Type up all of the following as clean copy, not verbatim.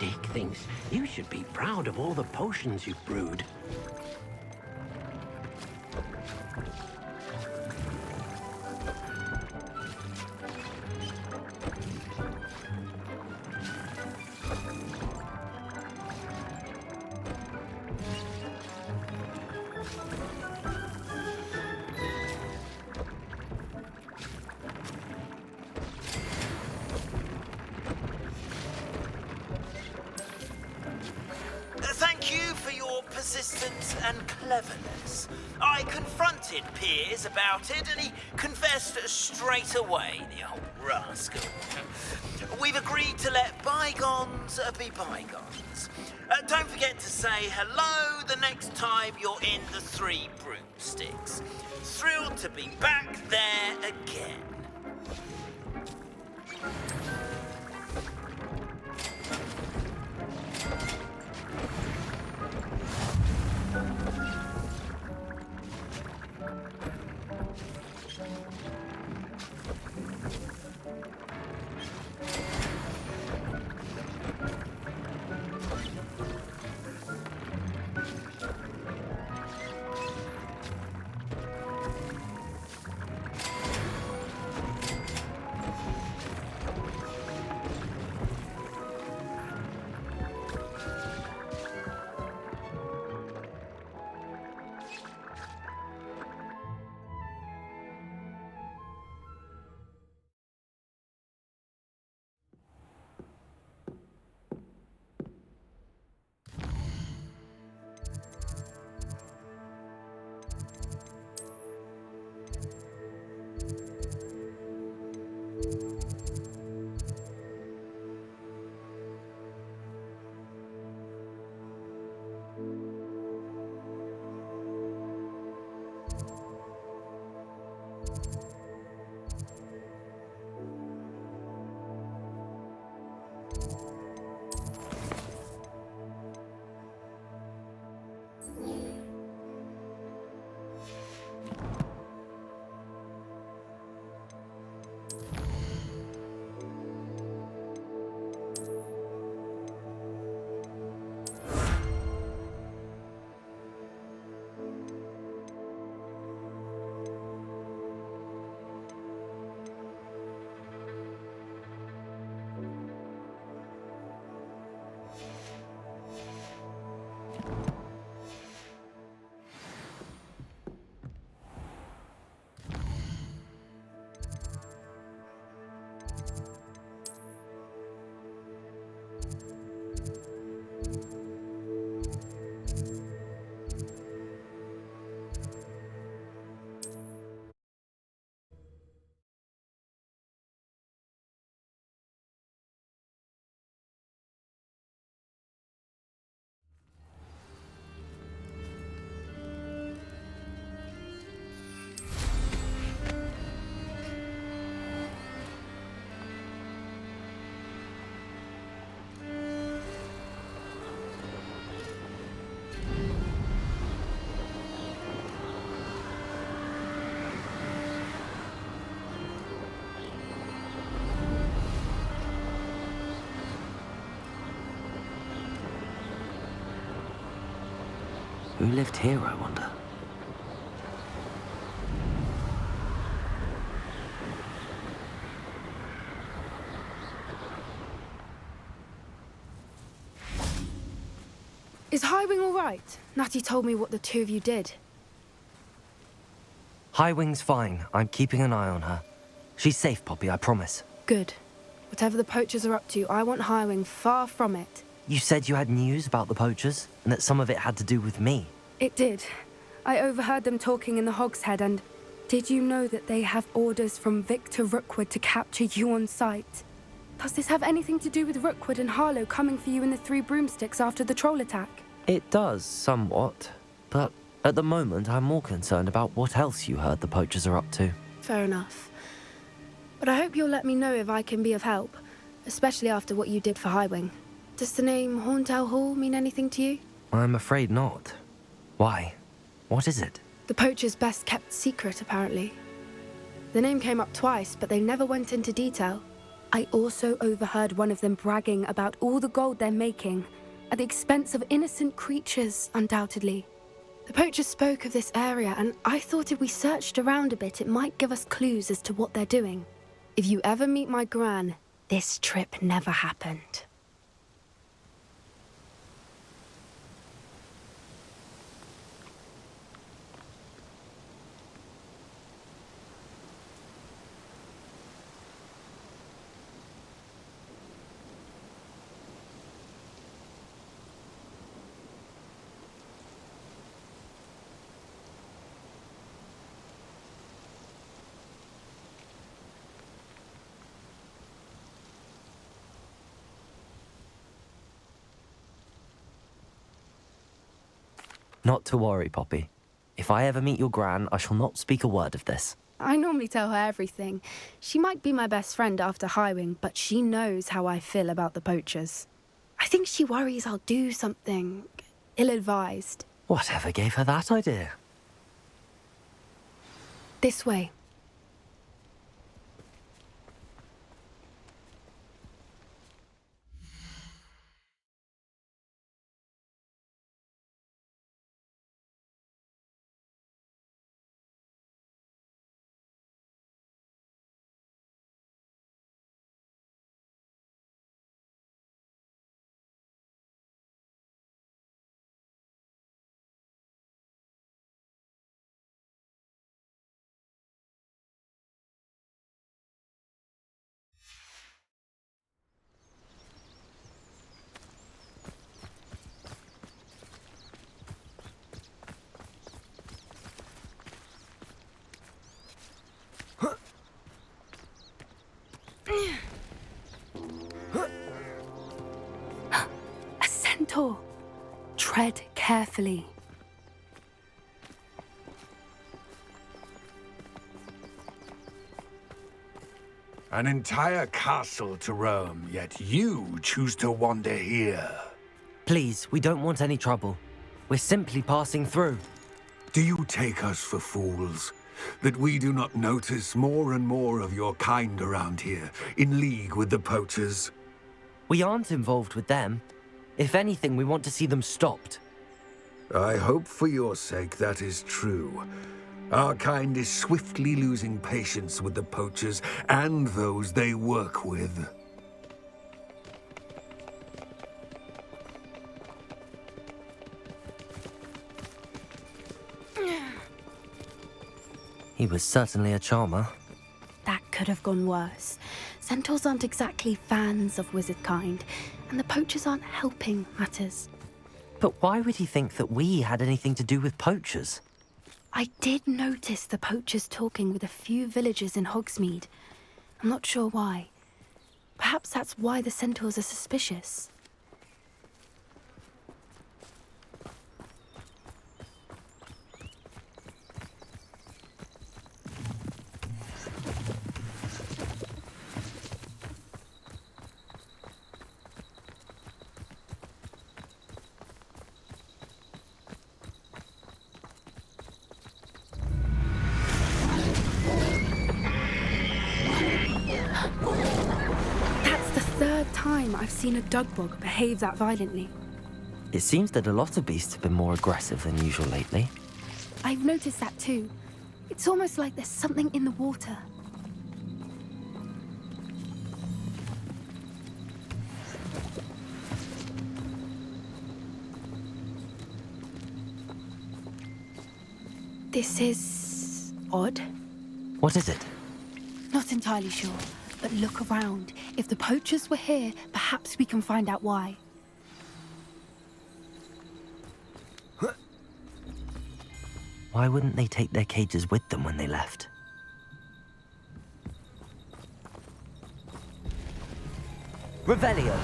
Dick thinks you should be proud of all the potions you've brewed. Thank you for your persistence and cleverness. I confronted Piers about it, and he confessed straight away, the old rascal. We've agreed to let bygones be bygones. Don't forget to say hello the next time you're in the Three Broomsticks. Thrilled to be back there again. Who lived here, I wonder? Is Highwing all right? Natty told me what the two of you did. Highwing's fine. I'm keeping an eye on her. She's safe, Poppy, I promise. Good. Whatever the poachers are up to, I want Highwing far from it. You said you had news about the poachers, and that some of it had to do with me. It did. I overheard them talking in the Hog's Head, and did you know that they have orders from Victor Rookwood to capture you on sight? Does this have anything to do with Rookwood and Harlow coming for you in the Three Broomsticks after the troll attack? It does, somewhat. But at the moment, I'm more concerned about what else you heard the poachers are up to. Fair enough. But I hope you'll let me know if I can be of help, especially after what you did for Highwing. Does the name Horntail Hall mean anything to you? I'm afraid not. Why? What is it? The poacher's best kept secret, apparently. The name came up twice, but they never went into detail. I also overheard one of them bragging about all the gold they're making, at the expense of innocent creatures, undoubtedly. The poachers spoke of this area, and I thought if we searched around a bit, it might give us clues as to what they're doing. If you ever meet my gran, this trip never happened. Not to worry, Poppy. If I ever meet your gran, I shall not speak a word of this. I normally tell her everything. She might be my best friend after Highwing, but she knows how I feel about the poachers. I think she worries I'll do something ill-advised. Whatever gave her that idea? This way. A centaur. Tread carefully. An entire castle to roam, yet you choose to wander here. Please, we don't want any trouble. We're simply passing through. Do you take us for fools? That we do not notice more and more of your kind around here, in league with the poachers? We aren't involved with them. If anything, we want to see them stopped. I hope for your sake that is true. Our kind is swiftly losing patience with the poachers and those they work with. He was certainly a charmer. That could have gone worse. Centaurs aren't exactly fans of wizard kind, and the poachers aren't helping matters. But why would he think that we had anything to do with poachers? I did notice the poachers talking with a few villagers in Hogsmeade. I'm not sure why. Perhaps that's why the centaurs are suspicious. I've seen a dugbog behave that violently. It seems that a lot of beasts have been more aggressive than usual lately. I've noticed that too. It's almost like there's something in the water. This is odd. What is it? Not entirely sure, but look around. If the poachers were here, perhaps we can find out why. Why wouldn't they take their cages with them when they left? Revelio!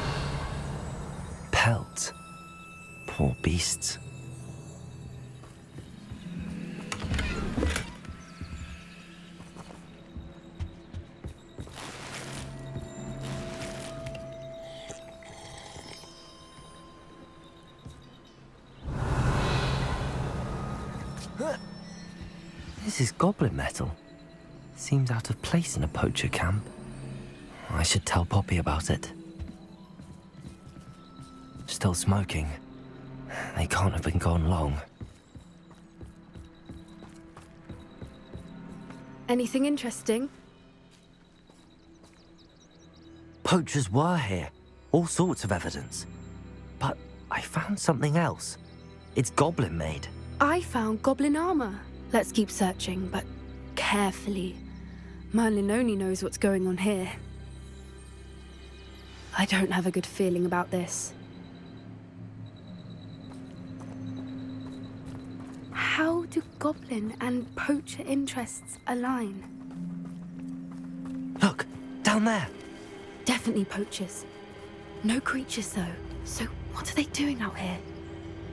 Pelt. Poor beasts. This is goblin metal. Seems out of place in a poacher camp. I should tell Poppy about it. Still smoking. They can't have been gone long. Anything interesting? Poachers were here. All sorts of evidence. But I found something else. It's goblin-made. I found goblin armor. Let's keep searching, but carefully. Merlin only knows what's going on here. I don't have a good feeling about this. How do goblin and poacher interests align? Look, down there. Definitely poachers. No creatures, though. So what are they doing out here?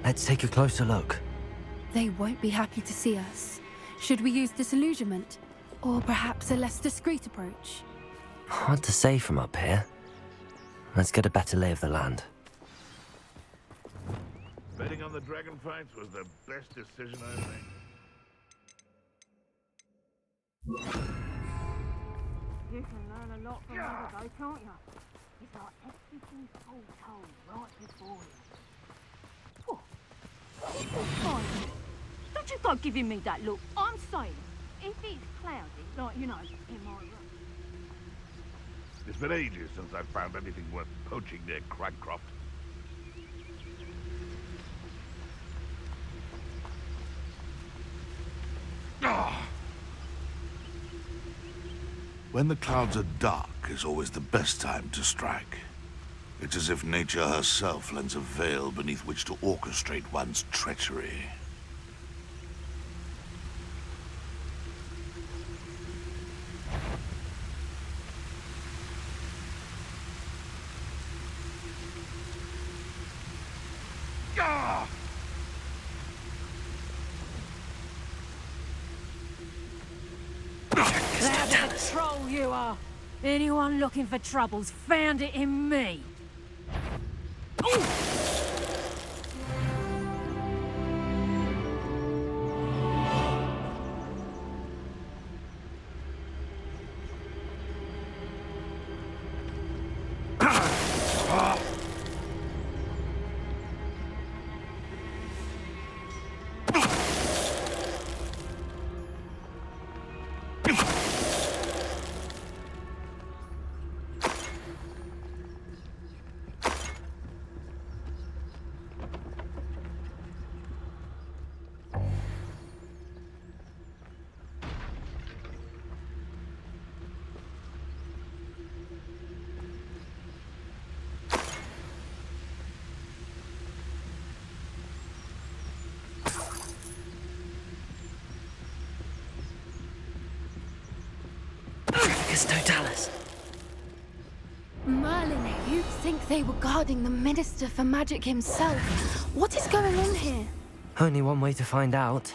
Let's take a closer look. They won't be happy to see us. Should we use disillusionment? Or perhaps a less discreet approach? Hard to say from up here. Let's get a better lay of the land. Betting on the dragon fights was the best decision I made. You can learn a lot from other guys, can't you? It's like everything's all told right before you. What? Oh, don't you go giving me that look. I'm saying, if it's cloudy, like, you know, in my room. It's been ages since I've found anything worth poaching near Cragcroft. When the clouds are dark is always the best time to strike. It's as if nature herself lends a veil beneath which to orchestrate one's treachery. Troll you are. Anyone looking for trouble's found it in me. Totalis. Merlin, you'd think they were guarding the Minister for Magic himself. What is going on here? Only one way to find out.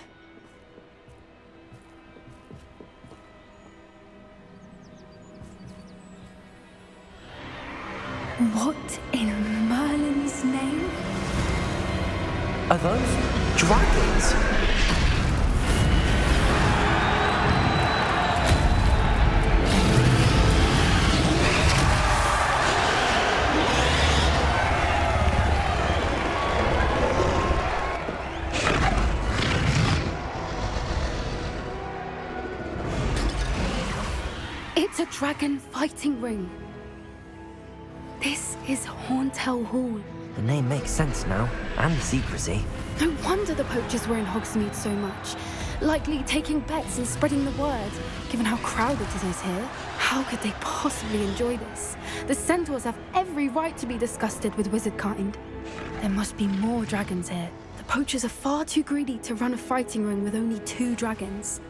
What in Merlin's name? Are those dragons? It's a dragon fighting ring. This is Horntail Hall. The name makes sense now, and the secrecy. No wonder the poachers were in Hogsmeade so much. Likely taking bets and spreading the word, given how crowded it is here. How could they possibly enjoy this? The centaurs have every right to be disgusted with wizard kind. There must be more dragons here. The poachers are far too greedy to run a fighting ring with only 2 dragons.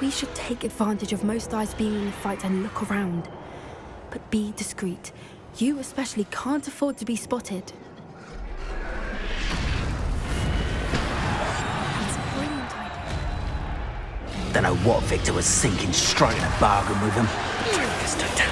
We should take advantage of most eyes being in the fight and look around. But be discreet. You especially can't afford to be spotted. That's a brilliant idea. Don't know what Victor was thinking, striking a bargain with him. Dracus Totalis.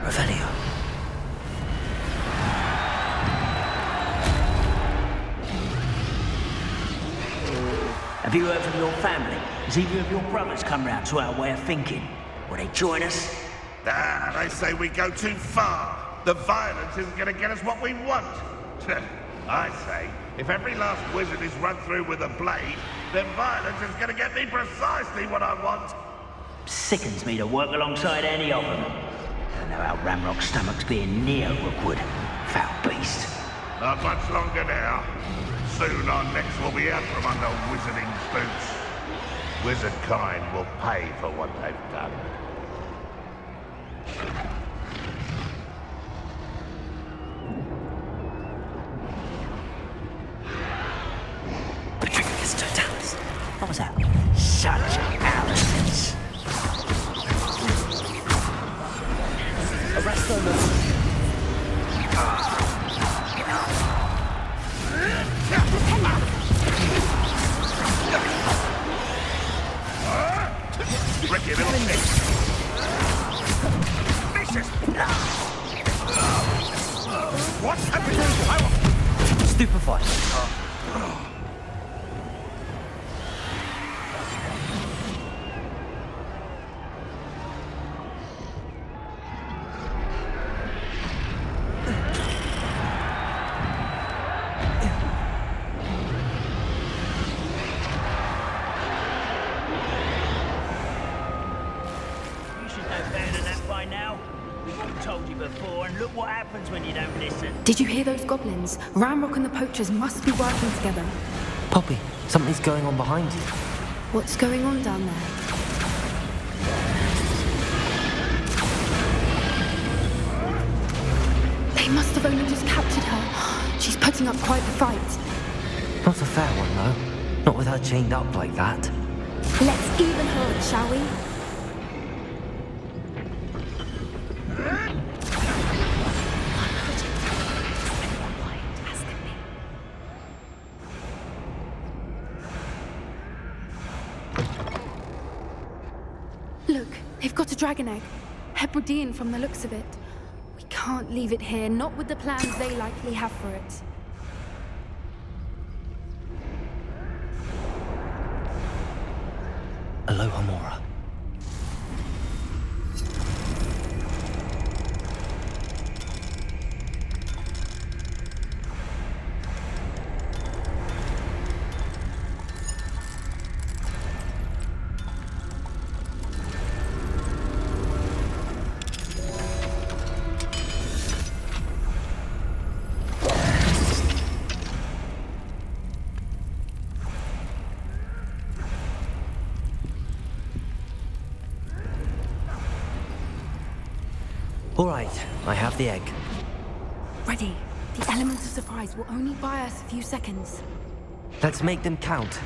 Revelio. Have you heard from your family? Has either of your brothers come round to our way of thinking? Will they join us? Ah, they say we go too far. The violence isn't going to get us what we want. I say, if every last wizard is run through with a blade, then violence is going to get me precisely what I want. Sickens me to work alongside any of them. Don't know how Ramrock's stomach's being near Rookwood. Foul beast. Not much longer now. Soon our necks will be out from under wizarding boots. Wizard kind will pay for what they've done. Patricius Totalis. What was that? Such arrogance. Arrest them. Ricky, little thing. Vicious! What's happening? Stupefied. Did you hear those goblins? Ramrock and the poachers must be working together. Poppy, something's going on behind you. What's going on down there? They must have only just captured her. She's putting up quite the fight. Not a fair one, though. Not with her chained up like that. Let's even her, shall we? Look, they've got a dragon egg. Hebridean from the looks of it. We can't leave it here, not with the plans they likely have for it. Aloha Mora. All right, I have the egg. Ready. The element of surprise will only buy us a few seconds. Let's make them count.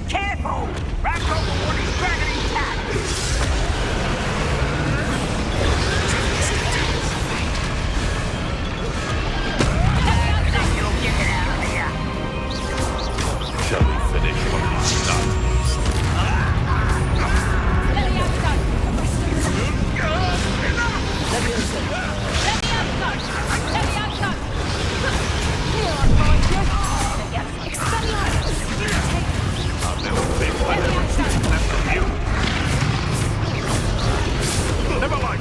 Careful! Ramrock will want his dragon intact! Shall we finish what we started? Never mind.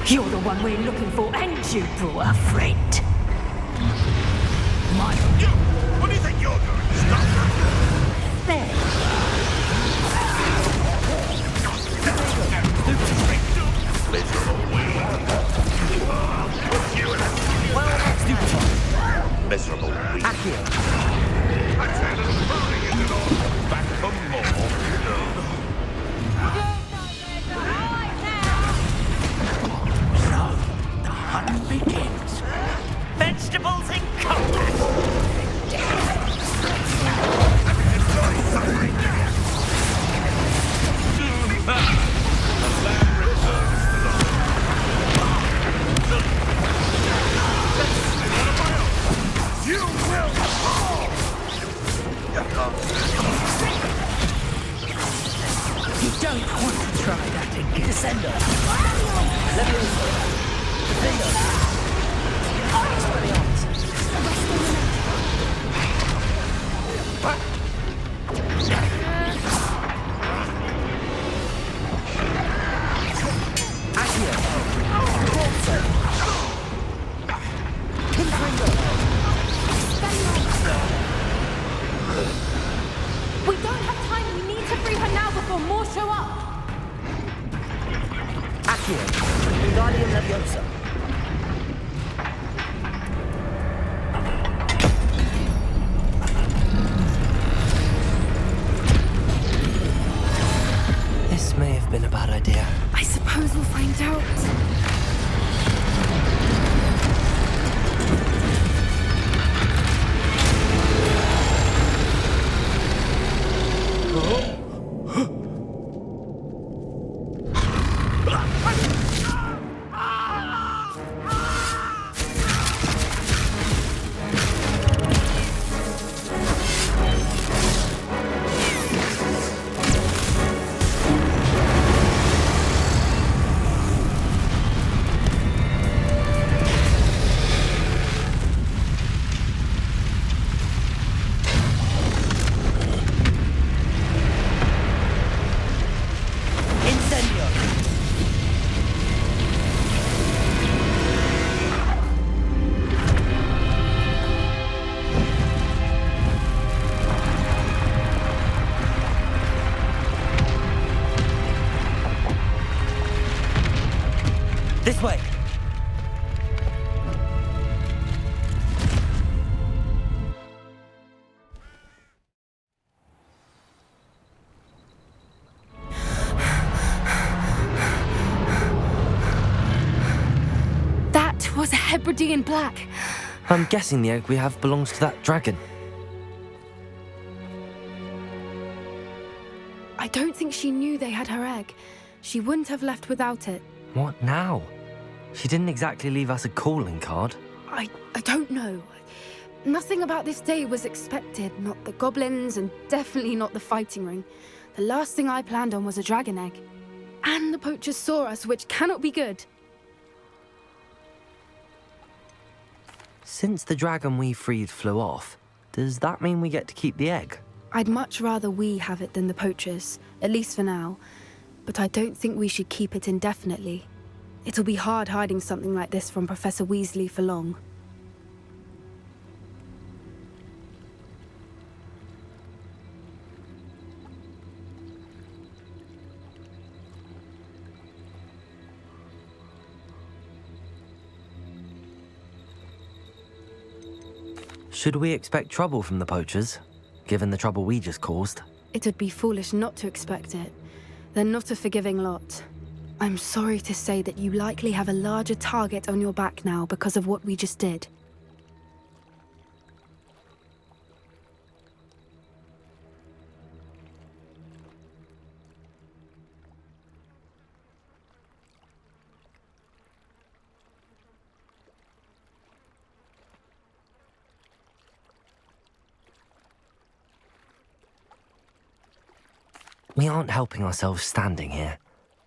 You're the one we're looking for, and you brought a friend. You! What do you think you're doing? Stop! There. Miserable weak. Accio. I tell You don't want to try that again. Descendo. Levioso. Defendo. Expelliarmus. Accio. Corso. Confringo. We don't have time. We need to free her now before more show up. Accio. Wingardium Leviosa. This may have been a bad idea. I suppose we'll find out. This way! That was a Hebridean black. I'm guessing the egg we have belongs to that dragon. I don't think she knew they had her egg. She wouldn't have left without it. What now? She didn't exactly leave us a calling card. I don't know. Nothing about this day was expected. Not the goblins, and definitely not the fighting ring. The last thing I planned on was a dragon egg. And the poachers saw us, which cannot be good. Since the dragon we freed flew off, does that mean we get to keep the egg? I'd much rather we have it than the poachers, at least for now. But I don't think we should keep it indefinitely. It'll be hard hiding something like this from Professor Weasley for long. Should we expect trouble from the poachers, given the trouble we just caused? It'd be foolish not to expect it. They're not a forgiving lot. I'm sorry to say that you likely have a larger target on your back now because of what we just did. We aren't helping ourselves standing here.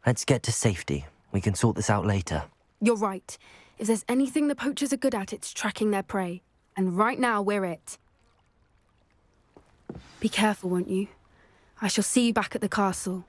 Let's get to safety. We can sort this out later. You're right. If there's anything the poachers are good at, it's tracking their prey. And right now, we're it. Be careful, won't you? I shall see you back at the castle.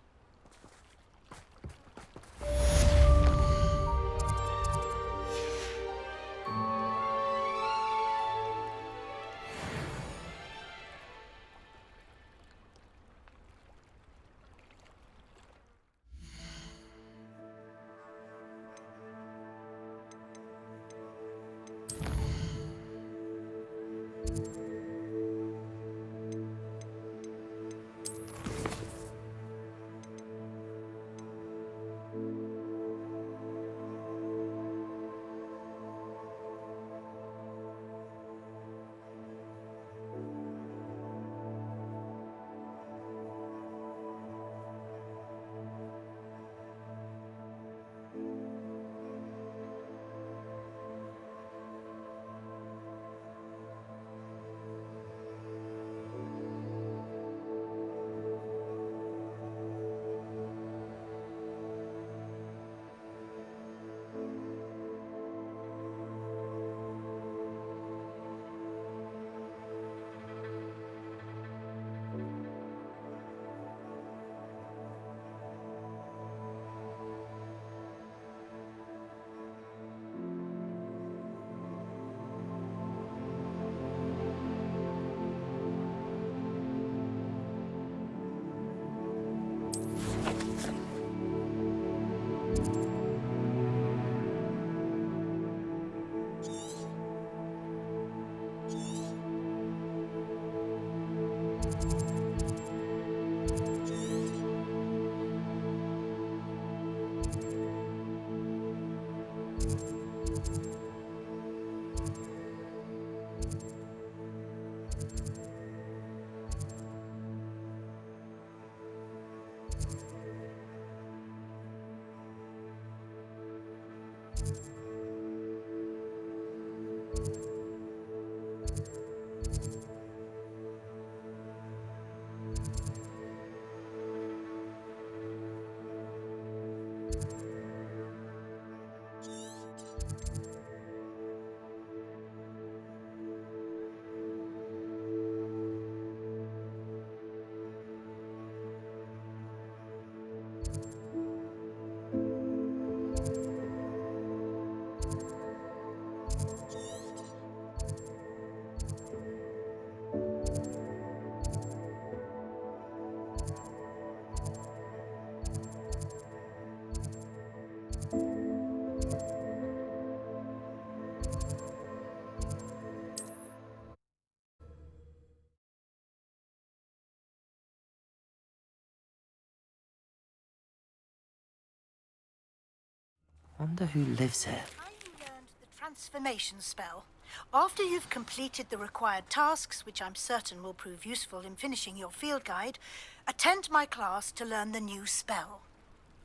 Wonder who lives here. You learned the transformation spell. After you've completed the required tasks, which I'm certain will prove useful in finishing your field guide, attend my class to learn the new spell.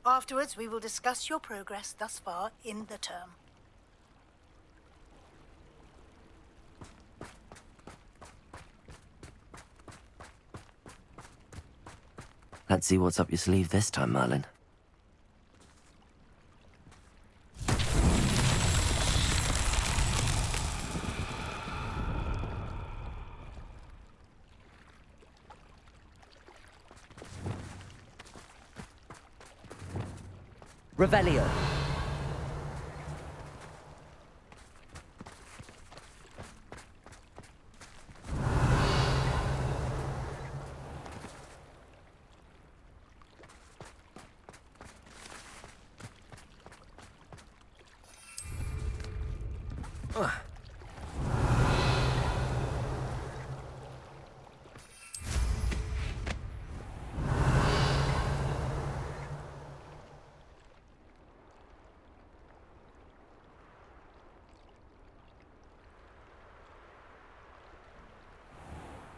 Afterwards, we will discuss your progress thus far in the term. Let's see what's up your sleeve this time, Merlin. Revelio.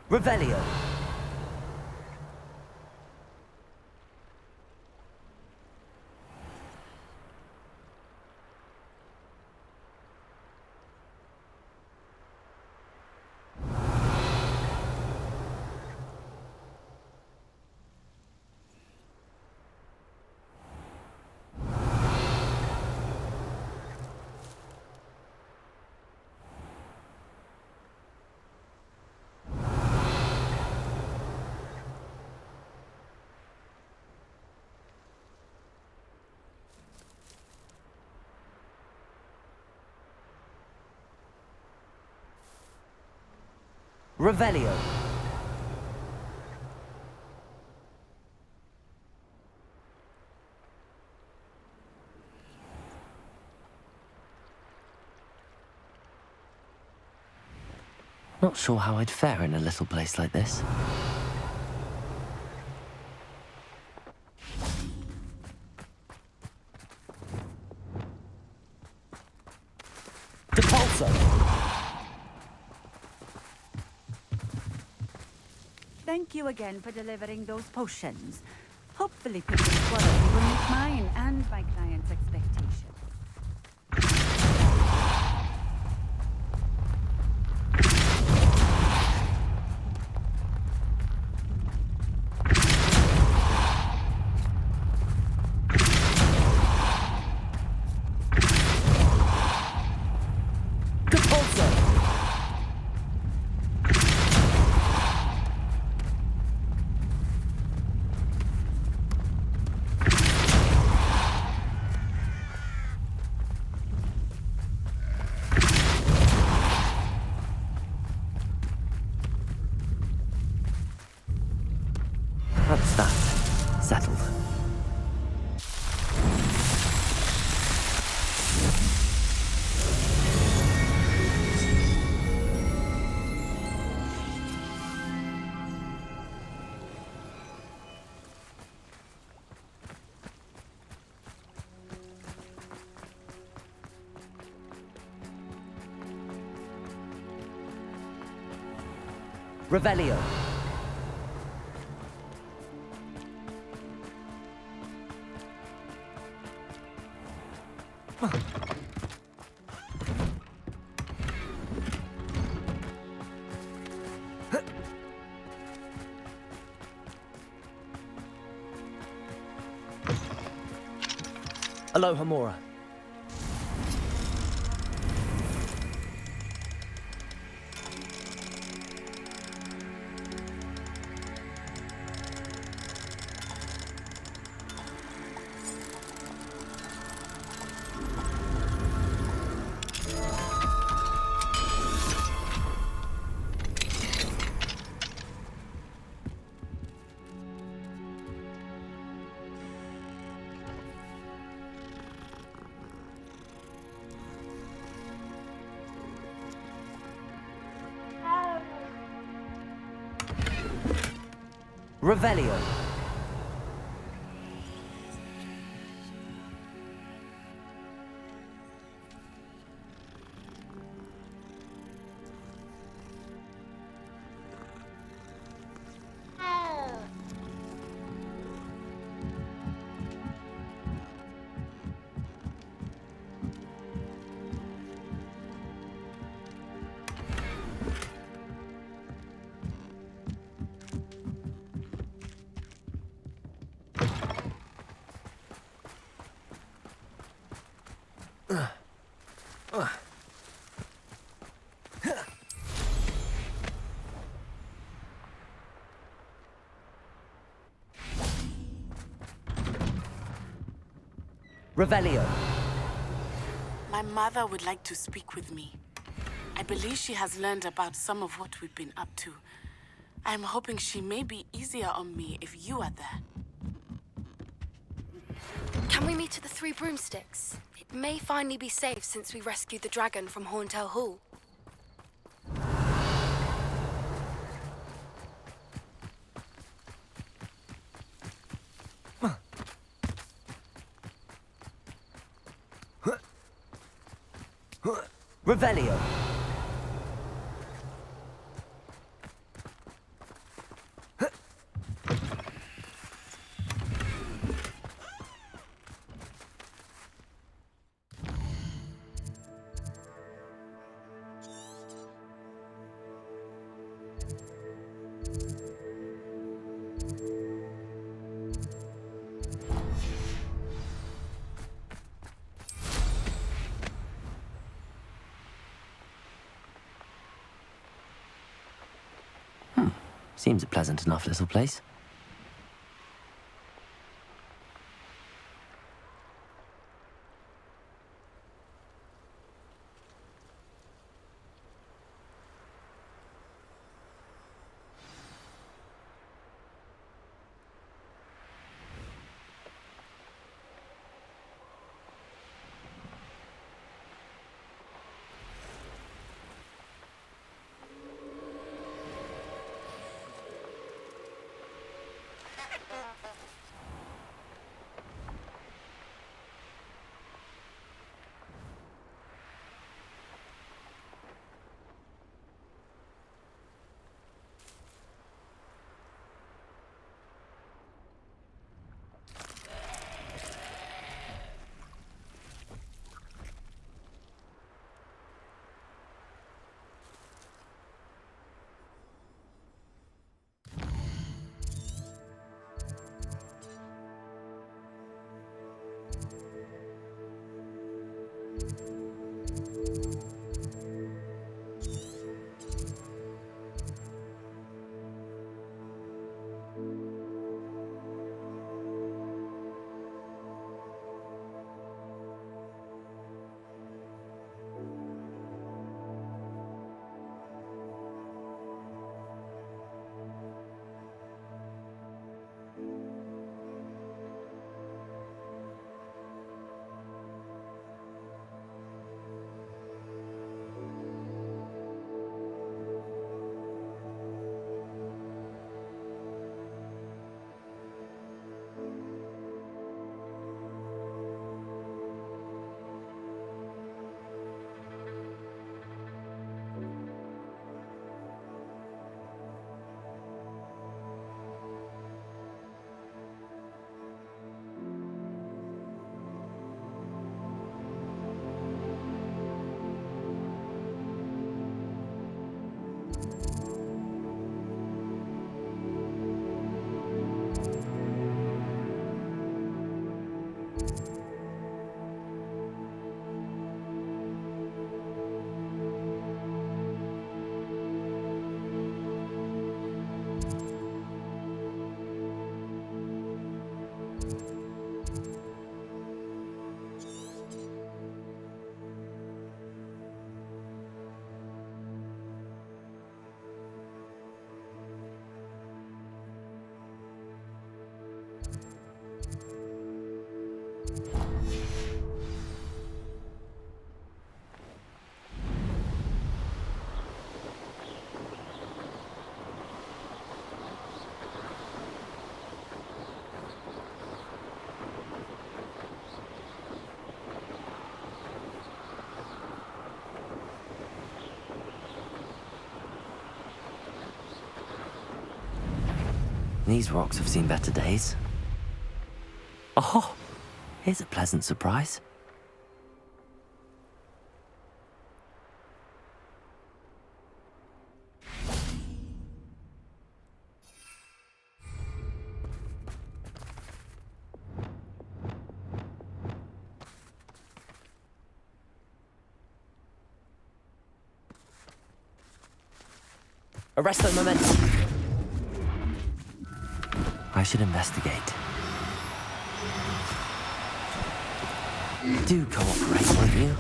Revelio. Revelio. Not sure how I'd fare in a little place like this. Depulso! Thank you again for delivering those potions. Hopefully Pippin's quality will meet mine and my client's expectations. That's that. Settled. Revelio. Aloha Mora. Revelio. Revelio. My mother would like to speak with me. I believe she has learned about some of what we've been up to. I'm hoping she may be easier on me if you are there. Can we meet at the Three Broomsticks? It may finally be safe since we rescued the dragon from Horntail Hall. Revelio. Seems a pleasant enough little place. These rocks have seen better days. Oh, here's a pleasant surprise. Arresto momentum. I should investigate. Do cooperate, won't you?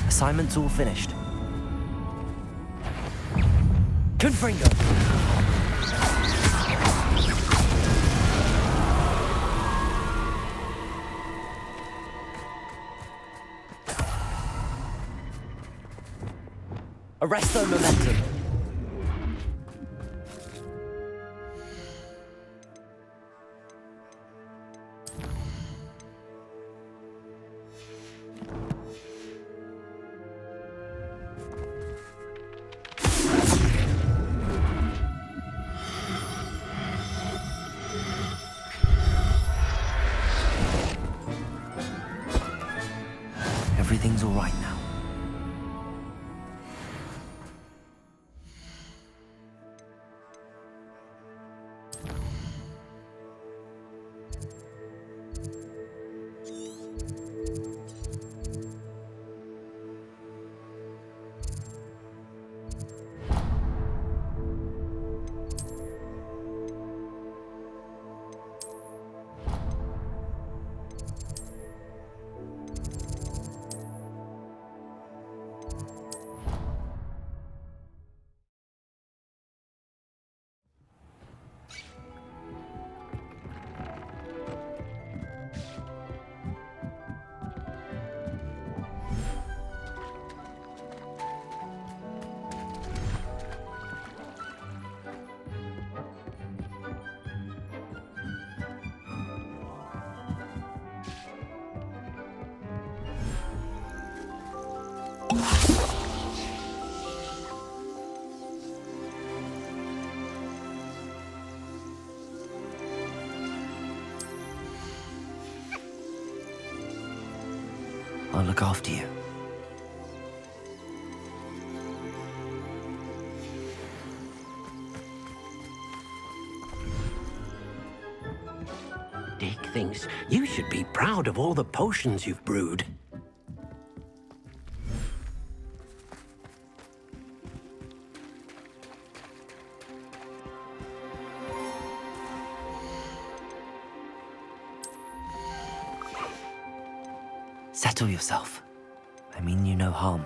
Assignment's all finished. Confringo! Arresto momentum. Everything's all right now. I'll look after you. Dick thinks you should be proud of all the potions you've brewed. Settle yourself. I mean you no harm.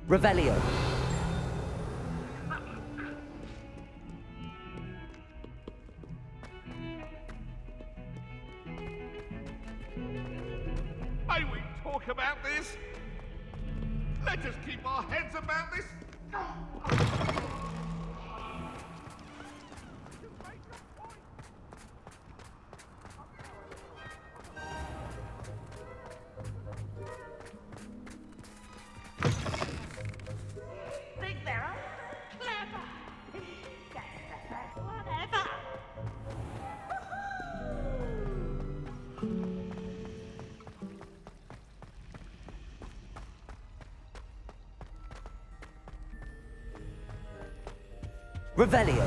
Revelio. May we talk about this? Let us keep our heads about this. Think they're clever. That's the best one ever. Revelio.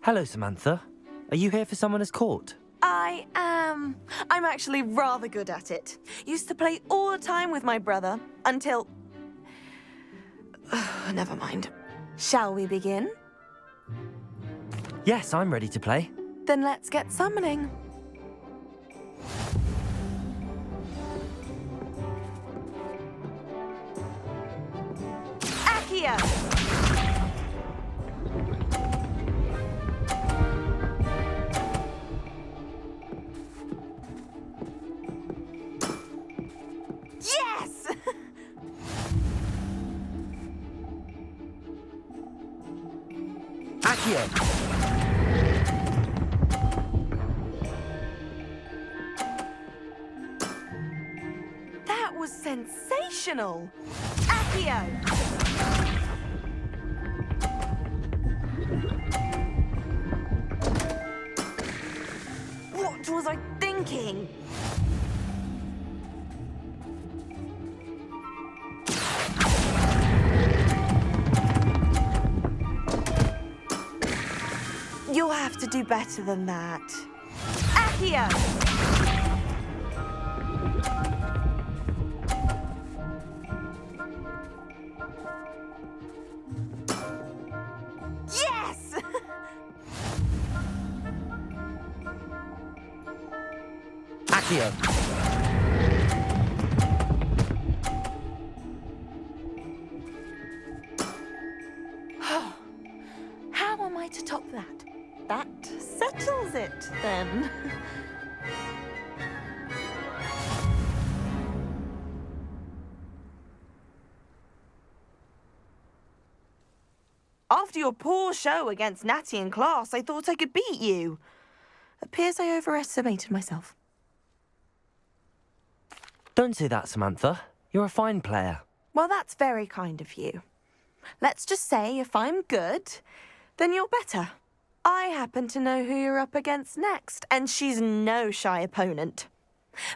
Hello, Samantha. Are you here for someone as court? I am. I'm actually rather good at it. Used to play all the time with my brother until... Never mind. Shall we begin? Yes, I'm ready to play. Then let's get summoning. Accio! Yes! Accio! That was sensational! Accio! What was I thinking? You'll have to do better than that. Accio! Yes! Accio! How am I to top that? That settles it, then. After your poor show against Natty in class, I thought I could beat you. Appears I overestimated myself. Don't say that, Samantha. You're a fine player. Well, that's very kind of you. Let's just say if I'm good, then you're better. I happen to know who you're up against next, and she's no shy opponent.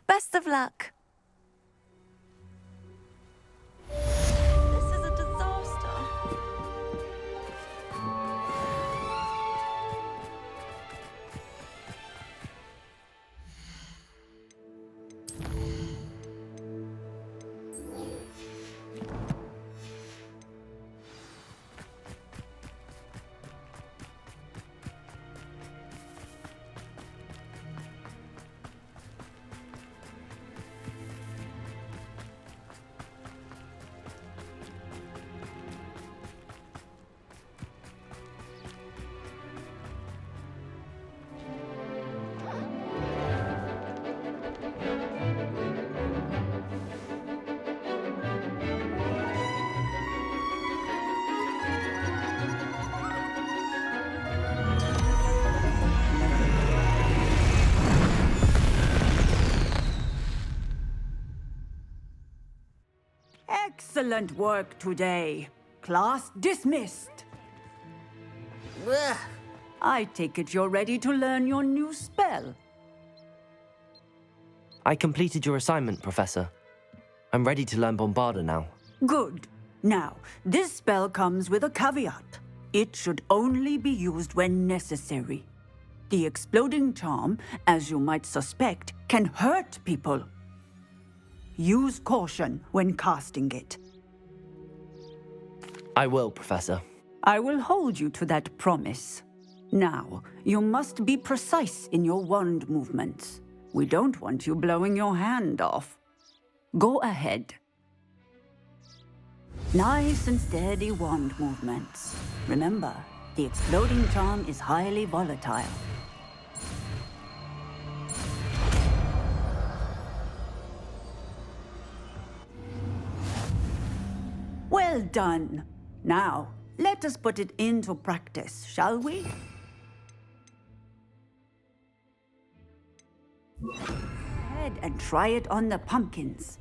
Best of luck. This is a disaster. Excellent work today. Class dismissed. Ugh. I take it you're ready to learn your new spell. I completed your assignment, Professor. I'm ready to learn Bombarda now. Good. Now, this spell comes with a caveat. It should only be used when necessary. The exploding charm, as you might suspect, can hurt people. Use caution when casting it. I will, Professor. I will hold you to that promise. Now, you must be precise in your wand movements. We don't want you blowing your hand off. Go ahead. Nice and steady wand movements. Remember, the exploding charm is highly volatile. Well done. Now, let us put it into practice, shall we? Head and try it on the pumpkins.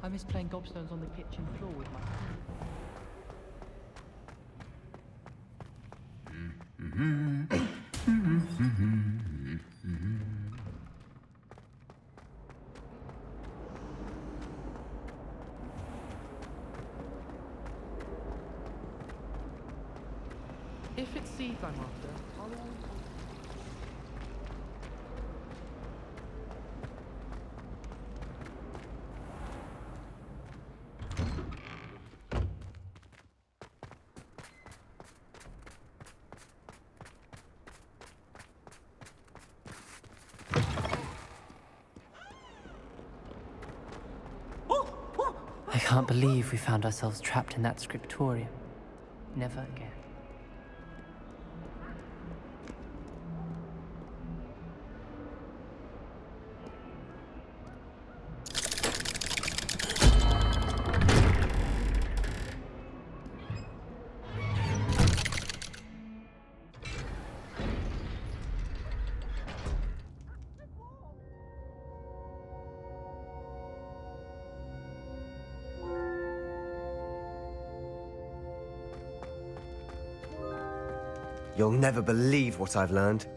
I miss playing gobstones on the kitchen floor with my If it's seeds I'm after, I'll always... I can't believe we found ourselves trapped in that scriptorium. Never again. You'll never believe what I've learned.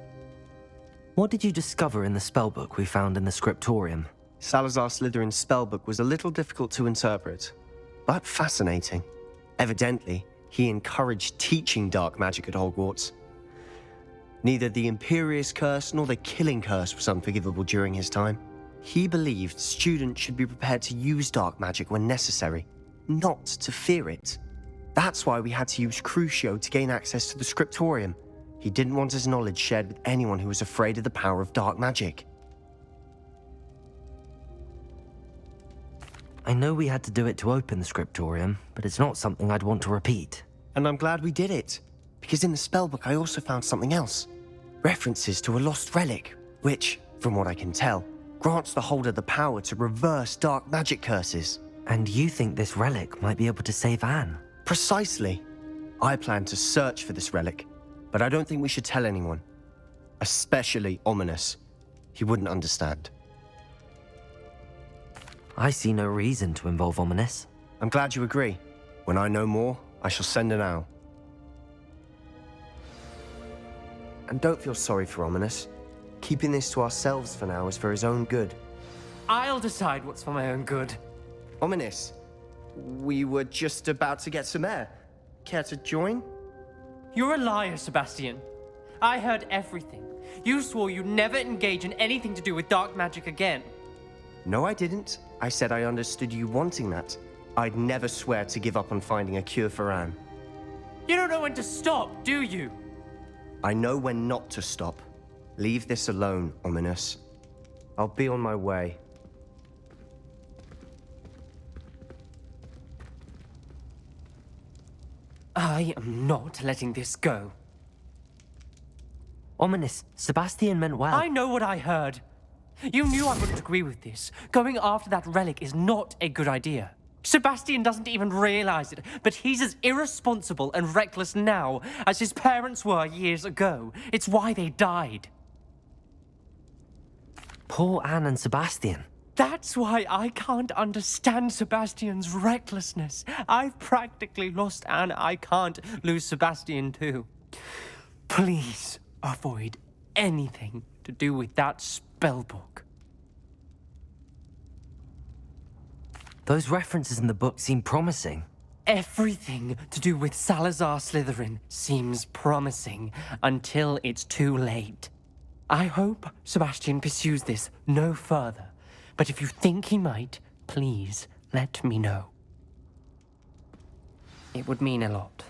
What did you discover in the spellbook we found in the scriptorium? Salazar Slytherin's spellbook was a little difficult to interpret, but fascinating. Evidently, he encouraged teaching dark magic at Hogwarts. Neither the Imperious Curse nor the Killing Curse was unforgivable during his time. He believed students should be prepared to use dark magic when necessary, not to fear it. That's why we had to use Crucio to gain access to the scriptorium. He didn't want his knowledge shared with anyone who was afraid of the power of dark magic. I know we had to do it to open the scriptorium, but it's not something I'd want to repeat. And I'm glad we did it, because in the spellbook I also found something else. References to a lost relic, which, from what I can tell, grants the holder the power to reverse dark magic curses. And you think this relic might be able to save Anne? Precisely. I plan to search for this relic, but I don't think we should tell anyone. Especially Ominous. He wouldn't understand. I see no reason to involve Ominous. I'm glad you agree. When I know more, I shall send an owl. And don't feel sorry for Ominous. Keeping this to ourselves for now is for his own good. I'll decide what's for my own good. Ominous, we were just about to get some air. Care to join? You're a liar, Sebastian. I heard everything. You swore you'd never engage in anything to do with dark magic again. No, I didn't. I said I understood you wanting that. I'd never swear to give up on finding a cure for Anne. You don't know when to stop, do you? I know when not to stop. Leave this alone, Ominous. I'll be on my way. I am not letting this go. Ominous, Sebastian meant well. I know what I heard. You knew I wouldn't agree with this. Going after that relic is not a good idea. Sebastian doesn't even realize it, but he's as irresponsible and reckless now as his parents were years ago. It's why they died. Poor Anne and Sebastian. That's why I can't understand Sebastian's recklessness. I've practically lost Anne. I can't lose Sebastian too. Please avoid anything to do with that spellbook. Those references in the book seem promising. Everything to do with Salazar Slytherin seems promising until it's too late. I hope Sebastian pursues this no further. But if you think he might, please let me know. It would mean a lot.